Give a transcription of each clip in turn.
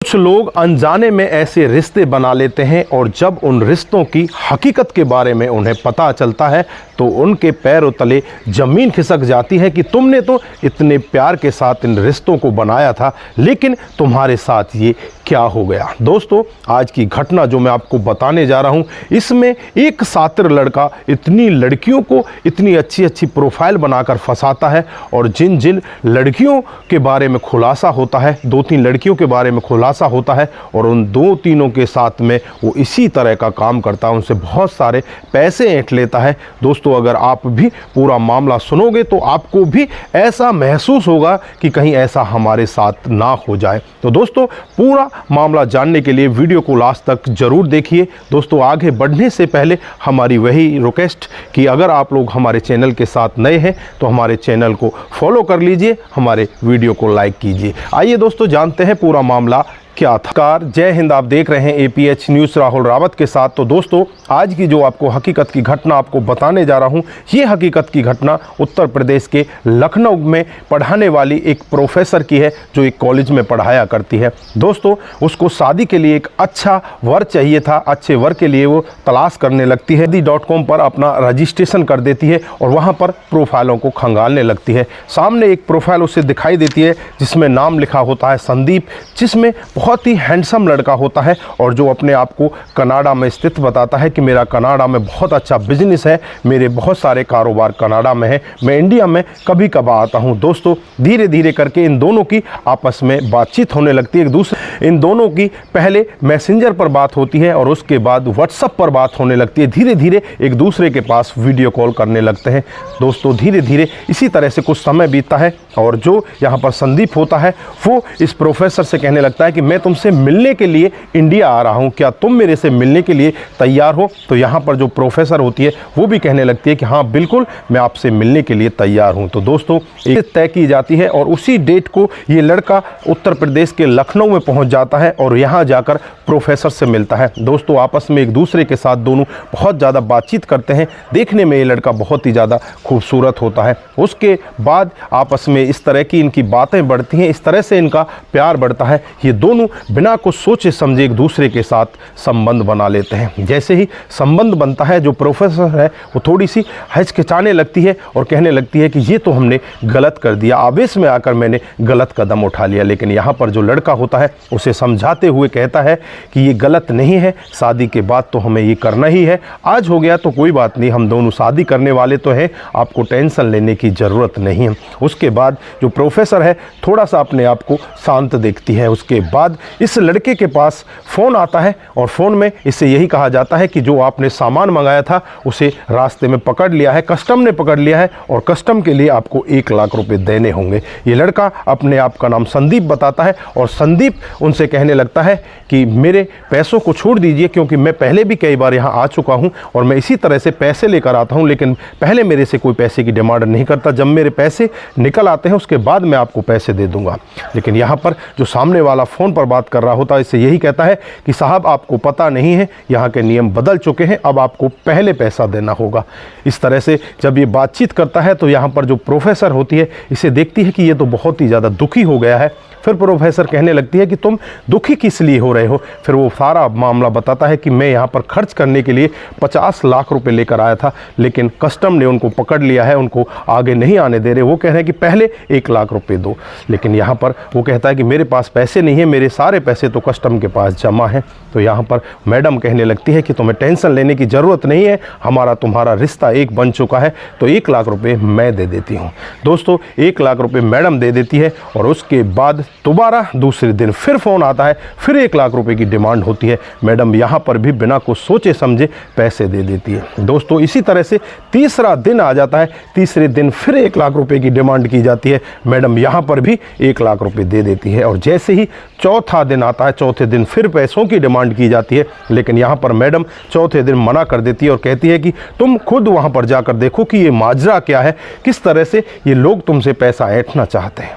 कुछ लोग अनजाने में ऐसे रिश्ते बना लेते हैं और जब उन रिश्तों की हकीकत के बारे में उन्हें पता चलता है तो उनके पैरों तले ज़मीन खिसक जाती है कि तुमने तो इतने प्यार के साथ इन रिश्तों को बनाया था, लेकिन तुम्हारे साथ ये क्या हो गया। दोस्तों, आज की घटना जो मैं आपको बताने जा रहा हूँ, इसमें एक शातिर लड़का इतनी लड़कियों को इतनी अच्छी अच्छी प्रोफाइल बनाकर फंसाता है और जिन जिन लड़कियों के बारे में खुलासा होता है, 2-3 लड़कियों के बारे में खुलासा होता है और उन 2-3 के साथ में वो इसी तरह का काम करता है, उनसे बहुत सारे पैसे ऐंठ लेता है। दोस्तों, अगर आप भी पूरा मामला सुनोगे तो आपको भी ऐसा महसूस होगा कि कहीं ऐसा हमारे साथ ना हो जाए। तो दोस्तों, पूरा मामला जानने के लिए वीडियो को लास्ट तक जरूर देखिए। दोस्तों, आगे बढ़ने से पहले हमारी वही रिक्वेस्ट कि अगर आप लोग हमारे चैनल के साथ नए हैं तो हमारे चैनल को फॉलो कर लीजिए, हमारे वीडियो को लाइक कीजिए। आइए दोस्तों, जानते हैं पूरा मामला क्या था। जय हिंद, आप देख रहे हैं APH न्यूज़ राहुल रावत के साथ। तो दोस्तों, आज की जो आपको हकीकत की घटना आपको बताने जा रहा हूं, ये हकीकत की घटना उत्तर प्रदेश के लखनऊ में पढ़ाने वाली एक प्रोफेसर की है जो एक कॉलेज में पढ़ाया करती है। दोस्तों, उसको शादी के लिए एक अच्छा वर चाहिए था, अच्छे वर के लिए वो तलाश करने लगती है। शादी.com पर अपना रजिस्ट्रेशन कर देती है और वहाँ पर प्रोफाइलों को खंगालने लगती है। सामने एक प्रोफाइल उसे दिखाई देती है जिसमें नाम लिखा होता है संदीप, जिसमें बहुत ही हैंडसम लड़का होता है और जो अपने आप को कनाडा में स्थित बताता है कि मेरा कनाडा में बहुत अच्छा बिजनेस है, मेरे बहुत सारे कारोबार कनाडा में है, मैं इंडिया में कभी कभार आता हूं। दोस्तों, धीरे धीरे करके इन दोनों की आपस में बातचीत होने लगती है। इन दोनों की पहले मैसेंजर पर बात होती है और उसके बाद व्हाट्सएप पर बात होने लगती है। धीरे धीरे एक दूसरे के पास वीडियो कॉल करने लगते हैं। दोस्तों, धीरे धीरे इसी तरह से कुछ समय बीतता है और जो यहाँ पर संदीप होता है वो इस प्रोफेसर से कहने लगता है कि मैं तुमसे मिलने के लिए इंडिया आ रहा हूं, क्या तुम मेरे से मिलने के लिए तैयार हो। तो यहाँ पर जो प्रोफेसर होती है वो भी कहने लगती है कि हाँ बिल्कुल, मैं आपसे मिलने के लिए तैयार हूं। तो दोस्तों, एक तय की जाती है और उसी डेट को ये लड़का उत्तर प्रदेश के लखनऊ में पहुंच जाता है और यहाँ जाकर प्रोफेसर से मिलता है। दोस्तों, आपस में एक दूसरे के साथ दोनों बहुत ज़्यादा बातचीत करते हैं। देखने में ये लड़का बहुत ही ज़्यादा खूबसूरत होता है। उसके बाद आपस में इस तरह की इनकी बातें बढ़ती हैं, इस तरह से इनका प्यार बढ़ता है। ये दोनों बिना कुछ सोचे समझे एक दूसरे के साथ संबंध बना लेते हैं। जैसे ही संबंध बनता है, जो प्रोफेसर है वो थोड़ी सी हिचकिचाने लगती है और कहने लगती है कि ये तो हमने गलत कर दिया, आवेश में आकर मैंने गलत कदम उठा लिया। लेकिन यहाँ पर जो लड़का होता है उसे समझाते हुए कहता है कि ये गलत नहीं है, शादी के बाद तो हमें ये करना ही है, आज हो गया तो कोई बात नहीं, हम दोनों शादी करने वाले तो हैं, आपको टेंशन लेने की ज़रूरत नहीं है। उसके बाद जो प्रोफेसर है थोड़ा सा अपने आप को शांत देखती है। उसके बाद इस लड़के के पास फ़ोन आता है और फ़ोन में इससे यही कहा जाता है कि जो आपने सामान मंगाया था उसे रास्ते में पकड़ लिया है, कस्टम ने पकड़ लिया है और कस्टम के लिए आपको 1 लाख रुपए देने होंगे। ये लड़का अपने आप का नाम संदीप बताता है और संदीप उनसे कहने लगता है कि मेरे पैसों को छोड़ दीजिए, क्योंकि मैं पहले भी कई बार यहाँ आ चुका हूँ और मैं इसी तरह से पैसे लेकर आता हूँ, लेकिन पहले मेरे से कोई पैसे की डिमांड नहीं करता, जब मेरे पैसे निकल आते हैं उसके बाद मैं आपको पैसे दे दूँगा। लेकिन यहाँ पर जो सामने वाला फ़ोन पर बात कर रहा होता है इससे यही कहता है कि साहब आपको पता नहीं है, यहाँ के नियम बदल चुके हैं, अब आपको पहले पैसा देना होगा। इस तरह से जब ये बातचीत करता है तो यहाँ पर जो प्रोफेसर होती है इसे देखती है कि ये तो बहुत ही ज़्यादा दुखी हो गया है। फिर प्रोफेसर कहने लगती है कि तुम दुखी किस लिए हो रहे हो। फिर वो सारा मामला बताता है कि मैं यहाँ पर खर्च करने के लिए 50 लाख रुपए लेकर आया था, लेकिन कस्टम ने उनको पकड़ लिया है, उनको आगे नहीं आने दे रहे। वो कह रहे हैं कि पहले 1 लाख रुपए दो, लेकिन यहाँ पर वो कहता है कि मेरे पास पैसे नहीं है, मेरे सारे पैसे तो कस्टम के पास जमा हैं। तो यहाँ पर मैडम कहने लगती है कि तुम्हें टेंशन लेने की ज़रूरत नहीं है, हमारा तुम्हारा रिश्ता एक बन चुका है, तो 1 लाख रुपए मैं दे देती हूँ। दोस्तों, 1 लाख रुपए मैडम दे देती है और उसके बाद दोबारा दूसरे दिन फिर फ़ोन आता है, फिर 1 लाख रुपए की डिमांड होती है। मैडम यहाँ पर भी बिना कुछ सोचे समझे पैसे दे देती है। दोस्तों, इसी तरह से तीसरा दिन आ जाता है, तीसरे दिन फिर 1 लाख रुपए की डिमांड की जाती है। मैडम यहाँ पर भी 1 लाख रुपए दे देती है और जैसे ही चौथा दिन आता है, चौथे दिन फिर पैसों की डिमांड की जाती है, लेकिन यहाँ पर मैडम चौथे दिन मना कर देती है और कहती है कि तुम खुद वहाँ पर जाकर देखो कि ये माजरा क्या है, किस तरह से ये लोग तुमसे पैसा ऐंठना चाहते हैं।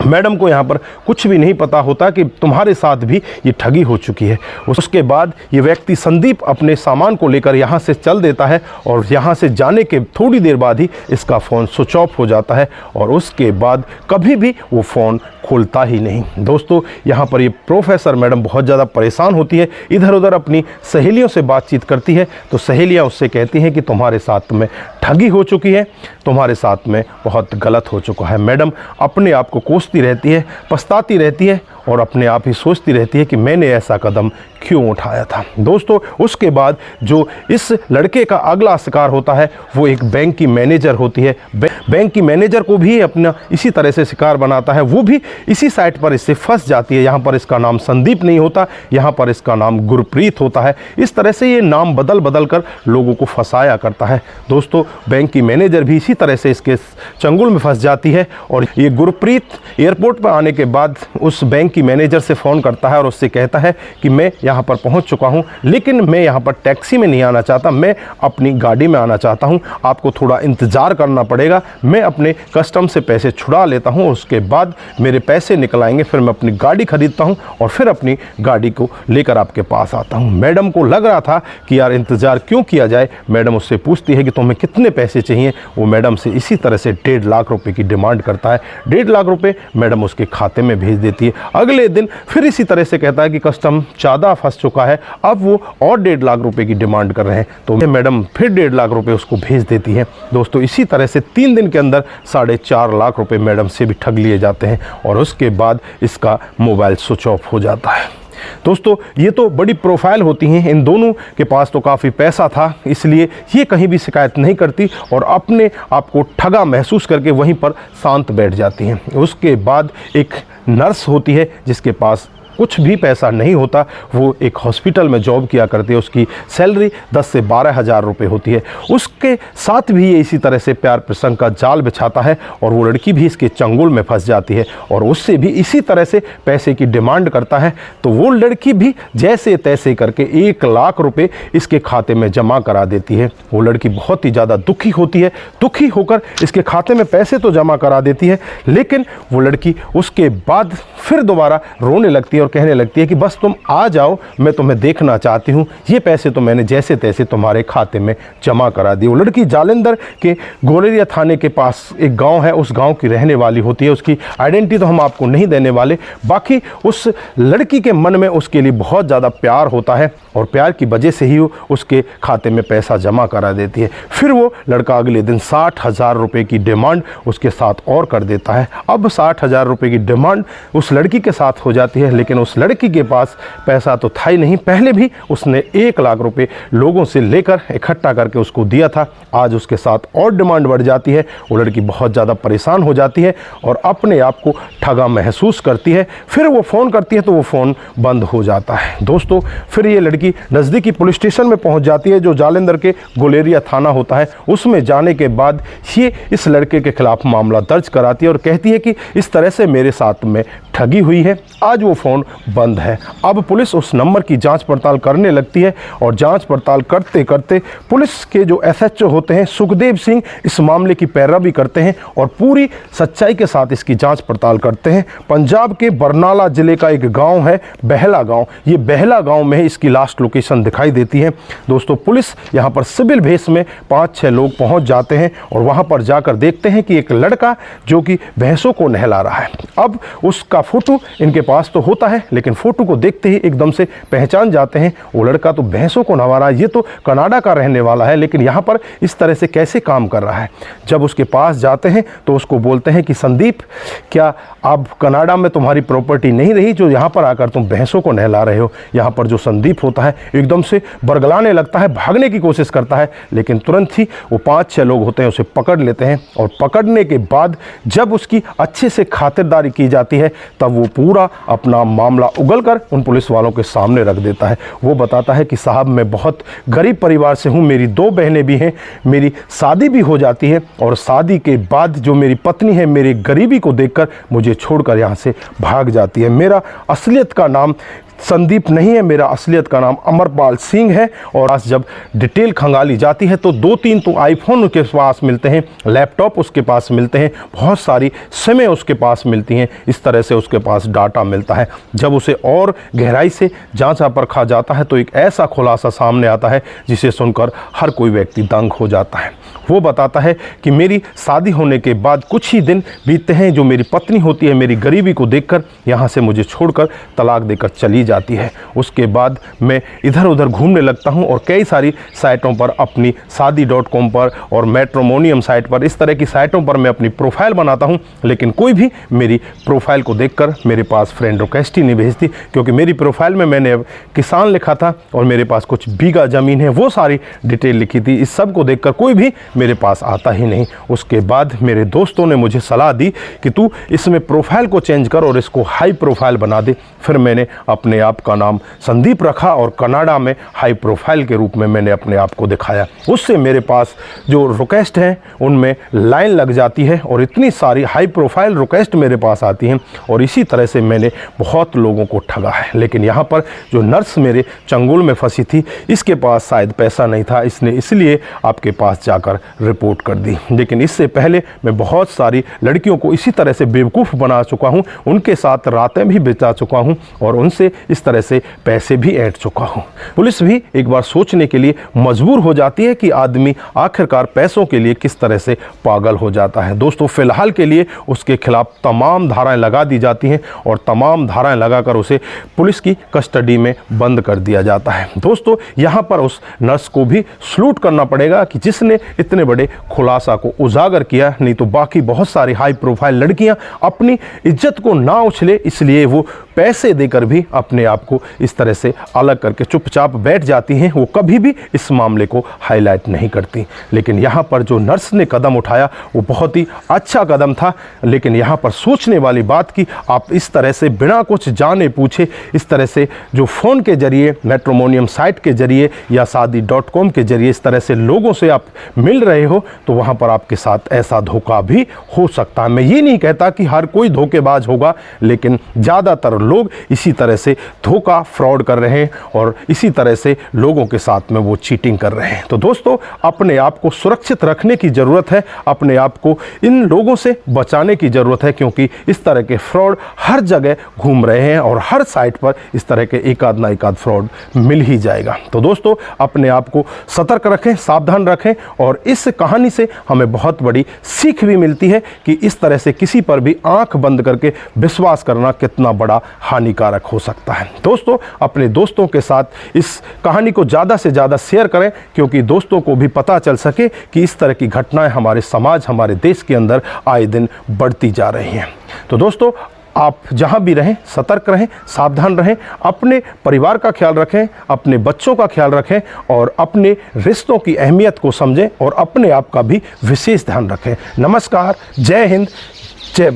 मैडम को यहाँ पर कुछ भी नहीं पता होता कि तुम्हारे साथ भी ये ठगी हो चुकी है। उसके बाद ये व्यक्ति संदीप अपने सामान को लेकर यहाँ से चल देता है और यहाँ से जाने के थोड़ी देर बाद ही इसका फ़ोन स्विच ऑफ हो जाता है और उसके बाद कभी भी वो फ़ोन खुलता ही नहीं। दोस्तों, यहाँ पर ये प्रोफेसर मैडम बहुत ज़्यादा परेशान होती है, इधर उधर अपनी सहेलियों से बातचीत करती है तो सहेलियाँ उससे कहती हैं कि तुम्हारे साथ में ठगी हो चुकी है, तुम्हारे साथ में बहुत गलत हो चुका है। मैडम अपने आप को कोसती रहती है, पछताती रहती है और अपने आप ही सोचती रहती है कि मैंने ऐसा कदम क्यों उठाया था। दोस्तों, उसके बाद जो इस लड़के का अगला शिकार होता है वो एक बैंक की मैनेजर होती है। बैंक की मैनेजर को भी अपना इसी तरह से शिकार बनाता है, वो भी इसी साइट पर इससे फंस जाती है। यहाँ पर इसका नाम संदीप नहीं होता, यहाँ पर इसका नाम गुरप्रीत होता है। इस तरह से ये नाम बदल बदल कर लोगों को फंसाया करता है। दोस्तों, बैंक की मैनेजर भी इसी तरह से इसके चंगुल में फंस जाती है और ये गुरप्रीत एयरपोर्ट पर आने के बाद उस बैंक की मैनेजर से फ़ोन करता है और उससे कहता है कि मैं यहाँ पर पहुँच चुका हूँ, लेकिन मैं यहाँ पर टैक्सी में नहीं आना चाहता, मैं अपनी गाड़ी में आना चाहता हूँ, आपको थोड़ा इंतज़ार करना पड़ेगा, मैं अपने कस्टम से पैसे छुड़ा लेता हूँ, उसके बाद मेरे पैसे निकल आएंगे, फिर मैं अपनी गाड़ी खरीदता हूँ और फिर अपनी गाड़ी को लेकर आपके पास आता हूँ। मैडम को लग रहा था कि यार इंतज़ार क्यों किया जाए। मैडम उससे पूछती है कि तुम्हें कितने पैसे चाहिए। वो मैडम से इसी तरह से 1.5 लाख रुपए की डिमांड करता है। 1.5 लाख रुपए मैडम उसके खाते में भेज देती है। अगले दिन फिर इसी तरह से कहता है कि कस्टम ज़्यादा फंस चुका है, अब वो और 1.5 लाख रुपए की डिमांड कर रहे हैं, तो मैडम फिर 1.5 लाख रुपए उसको भेज देती है। दोस्तों, इसी तरह से 3 दिन के अंदर 4.5 लाख रुपए मैडम से भी ठग लिए जाते हैं और उसके बाद इसका मोबाइल स्विच ऑफ हो जाता है। दोस्तों, ये तो बड़ी प्रोफाइल होती हैं, इन दोनों के पास तो काफ़ी पैसा था, इसलिए ये कहीं भी शिकायत नहीं करती और अपने आप को ठगा महसूस करके वहीं पर शांत बैठ जाती हैं। उसके बाद एक नर्स होती है जिसके पास कुछ भी पैसा नहीं होता, वो एक हॉस्पिटल में जॉब किया करती है, उसकी सैलरी 10 से 12 हज़ार रुपये होती है। उसके साथ भी ये इसी तरह से प्यार प्रसंग का जाल बिछाता है और वो लड़की भी इसके चंगुल में फंस जाती है और उससे भी इसी तरह से पैसे की डिमांड करता है। तो वो लड़की भी जैसे तैसे करके 1 लाख रुपये इसके खाते में जमा करा देती है। वो लड़की बहुत ही ज़्यादा दुखी होती है, दुखी होकर इसके खाते में पैसे तो जमा करा देती है, लेकिन वो लड़की उसके बाद फिर दोबारा रोने लगती है और कहने लगती है कि बस तुम आ जाओ, मैं तुम्हें देखना चाहती हूँ, ये पैसे तो मैंने जैसे तैसे तुम्हारे खाते में जमा करा दिए। वो लड़की जालंधर के गोलेरिया थाने के पास एक गांव है, उस गांव की रहने वाली होती है। उसकी आइडेंटिटी तो हम आपको नहीं देने वाले, बाकी उस लड़की के मन में उसके लिए बहुत ज़्यादा प्यार होता है और प्यार की वजह से ही वो उसके खाते में पैसा जमा करा देती है। फिर वो लड़का अगले दिन 60,000 रुपये की डिमांड उसके साथ और कर देता है। अब 60,000 रुपये की डिमांड उस लड़की के साथ हो जाती है, लेकिन उस लड़की के पास पैसा तो था ही नहीं। पहले भी उसने 1 लाख रुपए लोगों से लेकर इकट्ठा करके उसको दिया था, आज उसके साथ और डिमांड बढ़ जाती है। वो लड़की बहुत ज़्यादा परेशान हो जाती है और अपने आप को ठगा महसूस करती है। फिर वो फ़ोन करती है तो वो फ़ोन बंद हो जाता है। दोस्तों, फिर ये लड़की नज़दीकी पुलिस स्टेशन में पहुंच जाती है, जो जालंधर के गोलेरिया थाना होता है। उसमें जाने के बाद ये इस लड़के के खिलाफ मामला दर्ज कराती है और कहती है कि इस तरह से मेरे साथ में ठगी हुई है, आज वो फ़ोन बंद है। अब पुलिस उस नंबर की जांच पड़ताल करने लगती है और जांच पड़ताल करते करते पुलिस के जो SHO होते हैं सुखदेव सिंह इस मामले की पैरवी करते हैं और पूरी सच्चाई के साथ इसकी जांच पड़ताल करते हैं। पंजाब के बरनाला ज़िले का एक गांव है बहला गांव, ये बहला गांव में इसकी लास्ट लोकेशन दिखाई देती है। दोस्तों, पुलिस यहाँ पर सिविल भेष में 5-6 लोग पहुँच जाते हैं और वहाँ पर जाकर देखते हैं कि एक लड़का जो कि भैंसों को नहला रहा है। अब उसका फ़ोटो इनके पास तो होता है, लेकिन फ़ोटो को देखते ही एकदम से पहचान जाते हैं वो लड़का तो भैंसों को नहला रहा है, ये तो कनाडा का रहने वाला है, लेकिन यहाँ पर इस तरह से कैसे काम कर रहा है। जब उसके पास जाते हैं तो उसको बोलते हैं कि संदीप, क्या अब कनाडा में तुम्हारी प्रॉपर्टी नहीं रही जो यहाँ पर आकर तुम भैंसों को नहला रहे हो। यहाँ पर जो संदीप होता है एकदम से बरगलाने लगता है, भागने की कोशिश करता है, लेकिन तुरंत ही वो 5-6 लोग होते हैं उसे पकड़ लेते हैं और पकड़ने के बाद जब उसकी अच्छे से खातिरदारी की जाती है तब वो पूरा अपना मामला उगलकर उन पुलिस वालों के सामने रख देता है। वो बताता है कि साहब, मैं बहुत गरीब परिवार से हूँ, मेरी 2 बहनें भी हैं, मेरी शादी भी हो जाती है और शादी के बाद जो मेरी पत्नी है मेरी गरीबी को देखकर मुझे छोड़कर यहाँ से भाग जाती है। मेरा असलियत का नाम संदीप नहीं है, मेरा असलियत का नाम अमरपाल सिंह है। और आज जब डिटेल खंगाली जाती है तो 2-3 तो आईफोन उसके पास मिलते हैं, लैपटॉप उसके पास मिलते हैं, बहुत सारी सिमें उसके पास मिलती हैं, इस तरह से उसके पास डाटा मिलता है। जब उसे और गहराई से जांचा परखा जाता है तो एक ऐसा खुलासा सामने आता है जिसे सुनकर हर कोई व्यक्ति दंग हो जाता है। वो बताता है कि मेरी शादी होने के बाद कुछ ही दिन बीतते हैं, जो मेरी पत्नी होती है मेरी गरीबी को देखकर यहाँ से मुझे छोड़कर तलाक देकर चली जाती है। उसके बाद मैं इधर उधर घूमने लगता हूँ और कई सारी साइटों पर, अपनी शादी.com पर और मैट्रिमोनियम साइट पर, इस तरह की साइटों पर मैं अपनी प्रोफाइल बनाता हूँ, लेकिन कोई भी मेरी प्रोफाइल को देखकर मेरे पास फ्रेंड रिक्वेस्ट ही नहीं भेजती, क्योंकि मेरी प्रोफाइल में मैंने किसान लिखा था और मेरे पास कुछ बीघा ज़मीन है, वो सारी डिटेल लिखी थी। इस सब को देखकर कोई भी मेरे पास आता ही नहीं। उसके बाद मेरे दोस्तों ने मुझे सलाह दी कि तू इसमें प्रोफाइल को चेंज कर और इसको हाई प्रोफाइल बना दे। फिर मैंने अपने आप का नाम संदीप रखा और कनाडा में हाई प्रोफाइल के रूप में मैंने अपने आप को दिखाया। उससे मेरे पास जो रिक्वेस्ट हैं उनमें लाइन लग जाती है और इतनी सारी हाई प्रोफाइल रिक्वेस्ट मेरे पास आती हैं और इसी तरह से मैंने बहुत लोगों को ठगा है। लेकिन यहाँ पर जो नर्स मेरे चंगुल में फंसी थी, इसके पास शायद पैसा नहीं था, इसने इसलिए आपके पास जाकर रिपोर्ट कर दी। लेकिन इससे पहले मैं बहुत सारी लड़कियों को इसी तरह से बेवकूफ़ बना चुका हूँ, उनके साथ रातें भी बिता चुका हूँ और उनसे इस तरह से पैसे भी ऐंठ चुका हूँ। पुलिस भी एक बार सोचने के लिए मजबूर हो जाती है कि आदमी आखिरकार पैसों के लिए किस तरह से पागल हो जाता है। दोस्तों, फिलहाल के लिए उसके खिलाफ तमाम धाराएं लगा दी जाती हैं और तमाम धाराएं लगाकर उसे पुलिस की कस्टडी में बंद कर दिया जाता है। दोस्तों, यहाँ पर उस नर्स को भी सलूट करना पड़ेगा कि जिसने इतने बड़े खुलासा को उजागर किया, नहीं तो बाकी बहुत सारी हाई प्रोफाइल लड़कियां अपनी इज्जत को ना उछले इसलिए वो पैसे देकर भी अपने आप को इस तरह से अलग करके चुपचाप बैठ जाती हैं। वो कभी भी इस मामले को हाईलाइट नहीं करती। लेकिन यहाँ पर जो नर्स ने कदम उठाया वो बहुत ही अच्छा कदम था। लेकिन यहाँ पर सोचने वाली बात कि आप इस तरह से बिना कुछ जाने पूछे, इस तरह से जो फ़ोन के जरिए, मैट्रिमोनियम साइट के जरिए या शादी.com के जरिए इस तरह से लोगों से आप मिल रहे हो, तो वहाँ पर आपके साथ ऐसा धोखा भी हो सकता है। मैं ये नहीं कहता कि हर कोई धोखेबाज होगा, लेकिन ज़्यादातर लोग इसी तरह से धोखा, फ्रॉड कर रहे हैं और इसी तरह से लोगों के साथ में वो चीटिंग कर रहे हैं। तो दोस्तों, अपने आप को सुरक्षित रखने की ज़रूरत है, अपने आप को इन लोगों से बचाने की ज़रूरत है, क्योंकि इस तरह के फ्रॉड हर जगह घूम रहे हैं और हर साइट पर इस तरह के एकाध ना एकाध फ्रॉड मिल ही जाएगा। तो दोस्तों, अपने आप को सतर्क रखें, सावधान रखें और इस कहानी से हमें बहुत बड़ी सीख भी मिलती है कि इस तरह से किसी पर भी आंख बंद करके विश्वास करना कितना बड़ा हानिकारक हो सकता है। दोस्तों, अपने दोस्तों के साथ इस कहानी को ज़्यादा से ज़्यादा शेयर करें, क्योंकि दोस्तों को भी पता चल सके कि इस तरह की घटनाएं हमारे समाज, हमारे देश के अंदर आए दिन बढ़ती जा रही हैं। तो दोस्तों, आप जहां भी रहें सतर्क रहें, सावधान रहें, अपने परिवार का ख्याल रखें, अपने बच्चों का ख्याल रखें और अपने रिश्तों की अहमियत को समझें और अपने आप का भी विशेष ध्यान रखें। नमस्कार, जय हिंद, जय भारत।